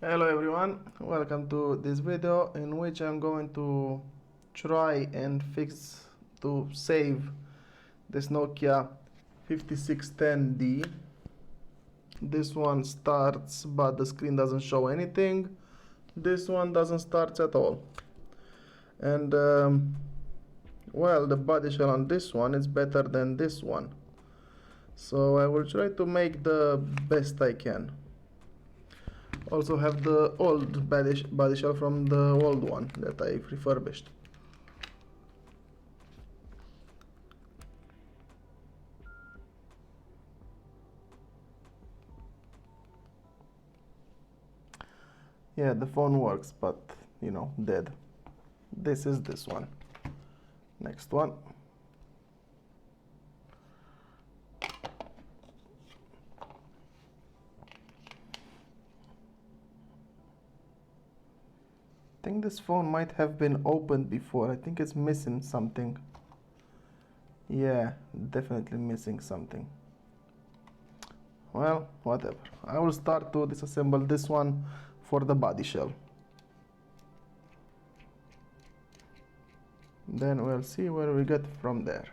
Hello everyone, welcome to this video in which I'm going to try and fix to save this Nokia 5610D. This one starts but the screen doesn't show anything. This one doesn't start at all. And well, the body shell on this one is better than this one. So I will try to make the best I can. Also have the old body shell from the old one that I refurbished. Yeah, the phone works, but you know, dead. This is this one. Next one. I think this phone might have been opened before. I think it's missing something. Yeah, definitely missing something. Well, whatever. I will start to disassemble this one for the body shell. Then we'll see where we get from there.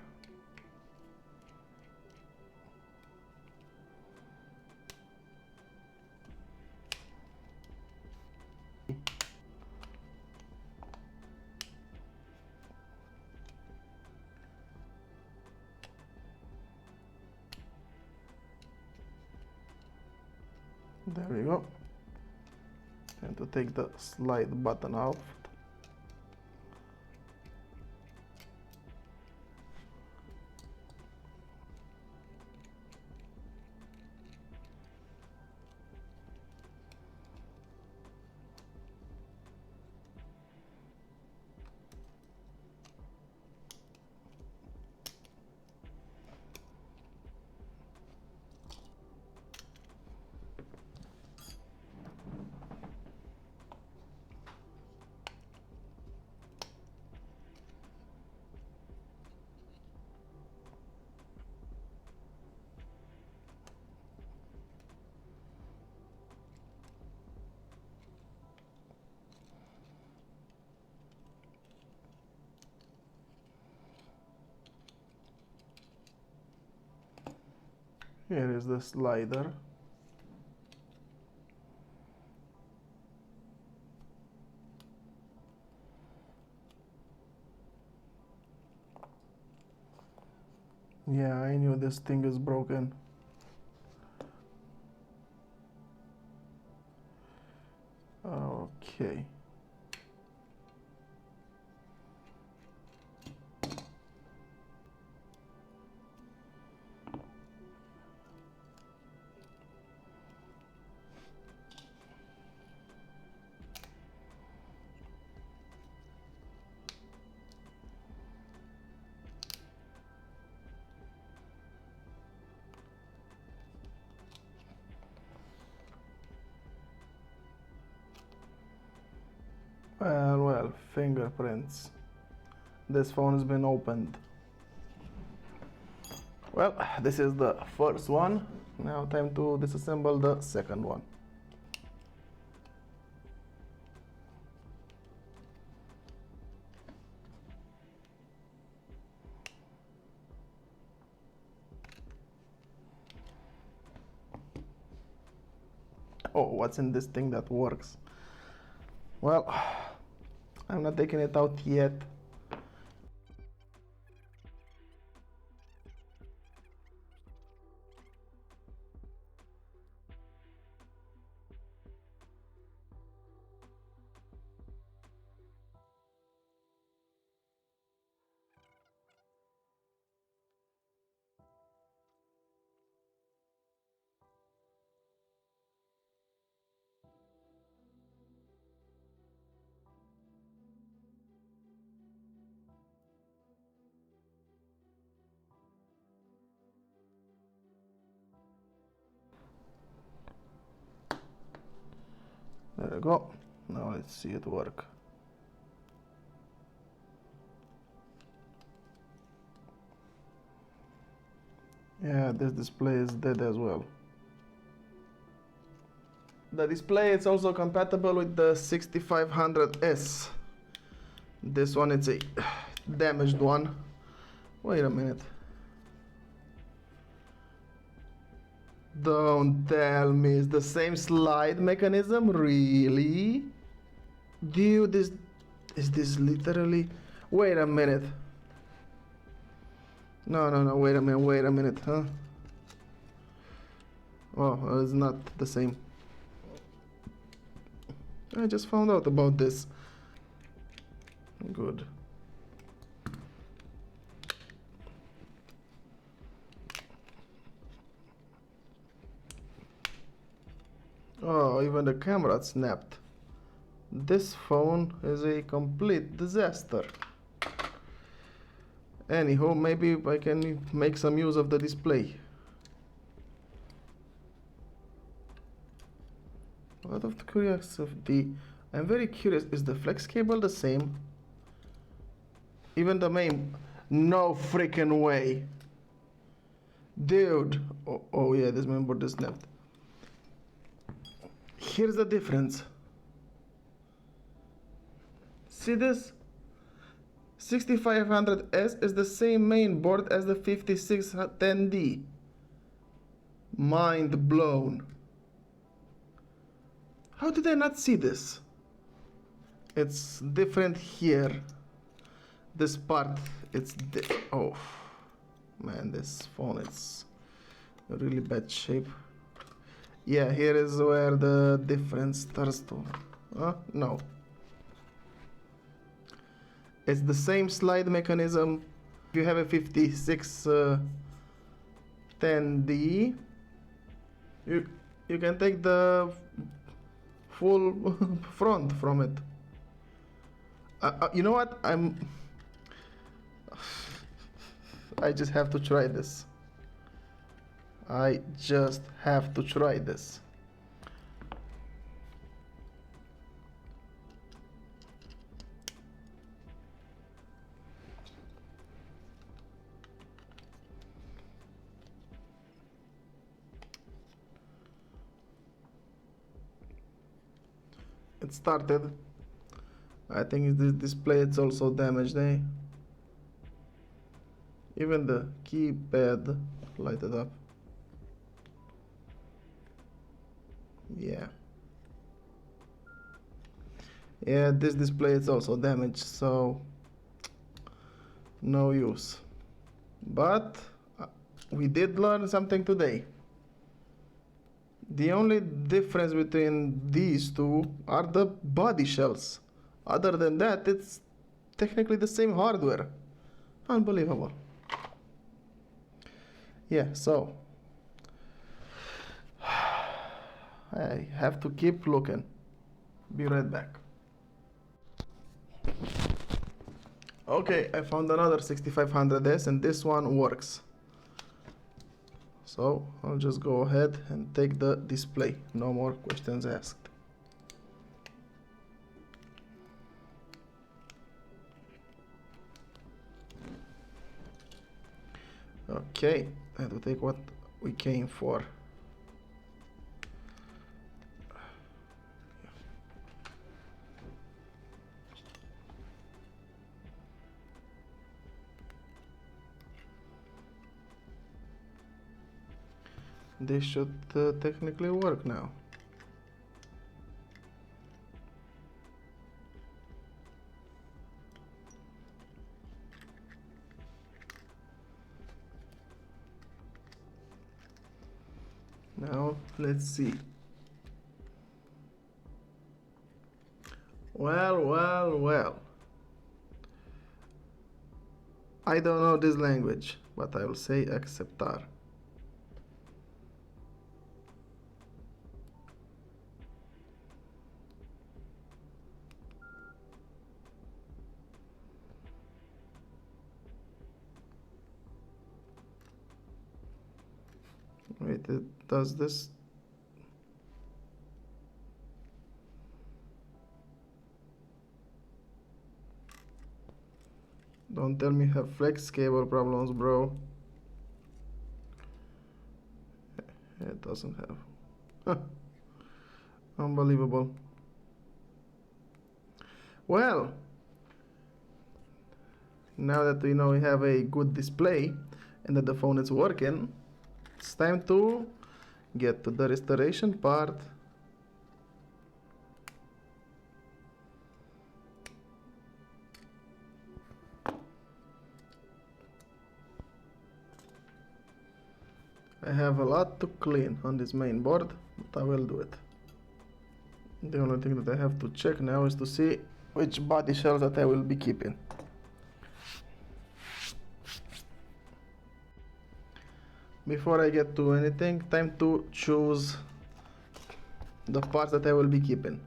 There we go. And to take the slide button off. Here is the slider. Yeah, I knew this thing is broken. Okay. Well, fingerprints. This phone has been opened. Well, this is the first one. Now time to disassemble the second one. Oh, what's in this thing that works? Well, I'm not taking it out yet. There we go. Now let's see it work. Yeah, this display is dead as well. The display is also compatible with the 6500S. This one it's a damaged one. Wait a minute. Don't tell me it's the same slide mechanism, really? Dude, is this literally... Wait a minute. No, wait a minute, huh? Oh, it's not the same. I just found out about this. Good. Oh, even the camera snapped. This phone is a complete disaster. Anyhow, maybe I can make some use of the display. Out of curiosity, I'm very curious, is the flex cable the same? Even the main... No freaking way! Dude! Oh yeah, this main board is snapped. Here's the difference. See this? 6500S is the same main board as the 5610D. Mind blown. How did I not see this? It's different here. This part, oh man, this phone is really bad shape. Yeah, here is where the difference starts to... no. It's the same slide mechanism. If you have a 5610D, you can take the full front from it. You know what? I just have to try this. I just have to try this. It started. I think this display is also damaged, eh? Even the keypad lighted up. Yeah, this display is also damaged, so no use. But we did learn something today. The only difference between these two are the body shells. Other than that, it's technically the same hardware. Unbelievable. Yeah, so I have to keep looking. Be right back. Okay, I found another 6500S and this one works. So I'll just go ahead and take the display. No more questions asked. Okay, I have to take what we came for. This should technically work now. Now let's see. Well. I don't know this language, but I will say acceptar. Wait, it does this? Don't tell me you have flex cable problems, bro. It doesn't have. Huh. Unbelievable. Well, now that we know we have a good display and that the phone is working, it's time to get to the restoration part. I have a lot to clean on this main board, but I will do it. The only thing that I have to check now is to see which body shells that I will be keeping. Before I get to anything, time to choose the parts that I will be keeping.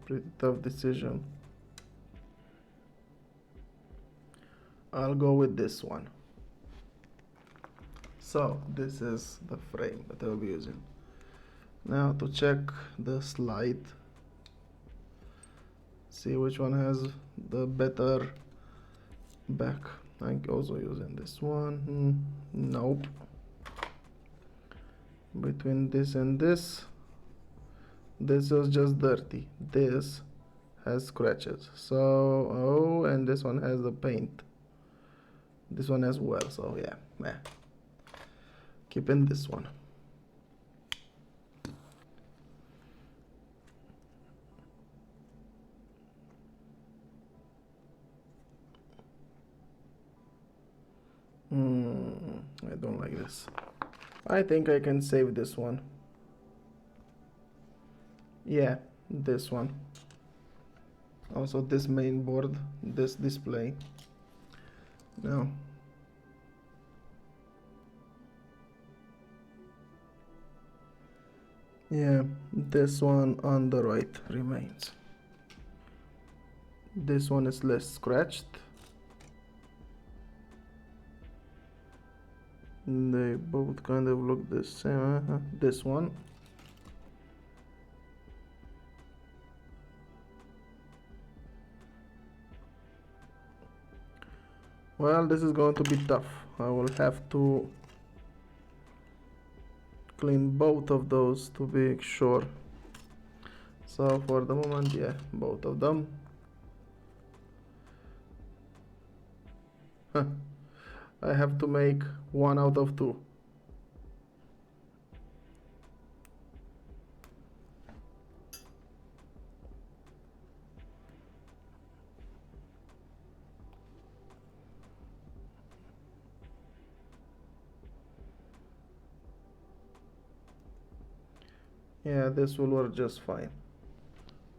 Pretty tough decision. I'll go with this one. So this is the frame that I will be using. Now to check the slide, see which one has the better back. I'm also using this one. Nope. Between this and this was just dirty. This has scratches. So, oh, and this one has the paint. This one as well. So yeah, keeping this one. I don't like this. I think I can save this one. Yeah, this one. Also this main board, this display. Now yeah, this one on the right remains. This one is less scratched. They both kind of look the same. This one. Well, this is going to be tough. I will have to clean both of those to be sure. So for the moment, yeah, both of them. I have to make 1 out of 2. Yeah, this will work just fine.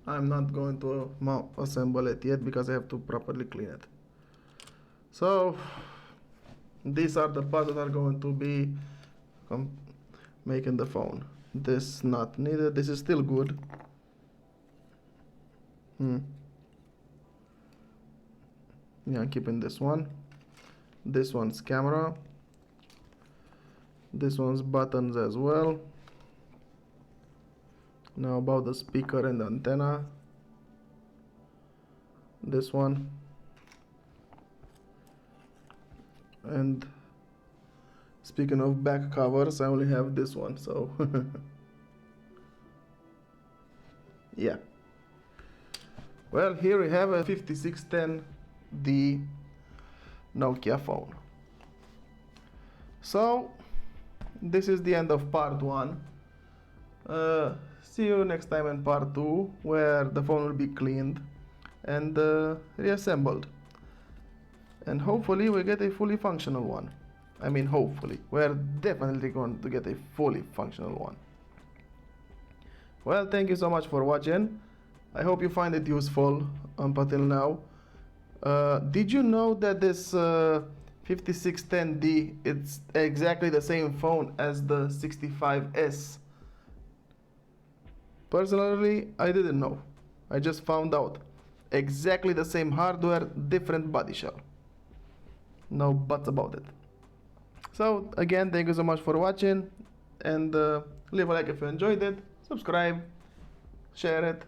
I'm not going to assemble it yet because I have to properly clean it. So these are the parts that are going to be making the phone. This not needed. This is still good. Yeah, I'm keeping this one. This one's camera. This one's buttons as well. Now about the speaker and the antenna. This one. And speaking of back covers, I only have this one, so yeah. Well, here we have a 5610D Nokia phone. So this is the end of part 1. See you next time in part 2, where the phone will be cleaned and reassembled. And hopefully we get a fully functional one. I mean, hopefully. We're definitely going to get a fully functional one. Well, thank you so much for watching. I hope you find it useful up until now. Did you know that this 5610D, it's exactly the same phone as the 65S? Personally, I didn't know. I just found out. Exactly the same hardware, different body shell. No buts about it. So again, thank you so much for watching, and leave a like if you enjoyed it, subscribe, share it,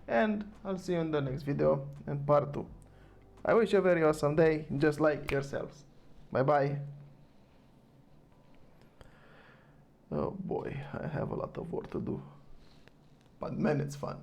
and I'll see you in the next video and part 2. I wish you a very awesome day, just like yourselves. Bye bye. Oh boy, I have a lot of work to do, but man, it's fun.